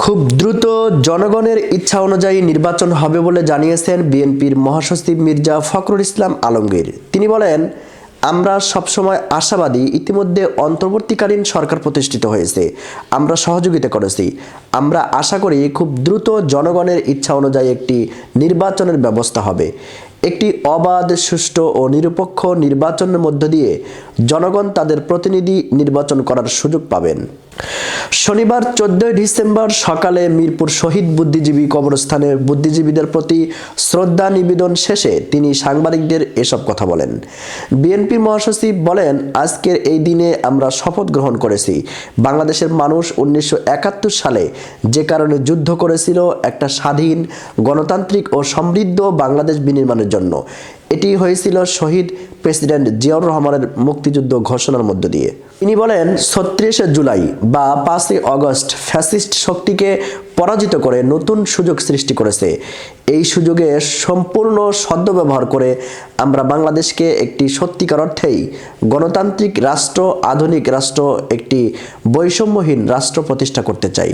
খুব দ্রুত জনগণের ইচ্ছা অনুযায়ী নির্বাচন হবে বলে জানিয়েছেন বিএনপির মহাসচিব মির্জা ফখরুল ইসলাম আলমগীর। তিনি বলেন, আমরা সবসময় আশাবাদী। ইতিমধ্যে অন্তর্বর্তীকালীন সরকার প্রতিষ্ঠিত হয়েছে, আমরা সহযোগিতা করেছি। আমরা আশা করি খুব দ্রুত জনগণের ইচ্ছা অনুযায়ী একটি নির্বাচনের ব্যবস্থা হবে। একটি অবাধ, সুষ্ঠু ও নিরপেক্ষ নির্বাচনের মধ্য দিয়ে জনগণ তাদের প্রতিনিধি নির্বাচন করার সুযোগ পাবেন। শনিবার 14 ডিসেম্বর সকালে মিরপুর শহীদ বুদ্ধিজীবী কবরস্থানে বুদ্ধিজীবীদের প্রতি শ্রদ্ধা নিবেদন শেষে তিনি সাংবাদিকদের এসব কথা বলেন। বিএনপি মহাসচিব বলেন, আজকের এই দিনে আমরা শপথ গ্রহণ করেছি। বাংলাদেশের মানুষ 1971 সালে যে কারণে যুদ্ধ করেছিল, একটা স্বাধীন, গণতান্ত্রিক ও সমৃদ্ধ বাংলাদেশ বিনির্মাণের জন্য। এটি হয়েছিল শহীদ প্রেসিডেন্ট জিয়াউর রহমানের মুক্তিযুদ্ধ ঘোষণার মধ্য দিয়ে। তিনি বলেন, 36 জুলাই বা 5 আগস্ট ফ্যাসিস্ট শক্তিকে পরাজিত করে নতুন সুযোগ সৃষ্টি করেছে। এই সুযোগে সম্পূর্ণ সদ্ব্যবহার করে আমরা বাংলাদেশকে একটি সত্যিকার অর্থেই গণতান্ত্রিক রাষ্ট্র, আধুনিক রাষ্ট্র, একটি বৈষম্যহীন রাষ্ট্র প্রতিষ্ঠা করতে চাই।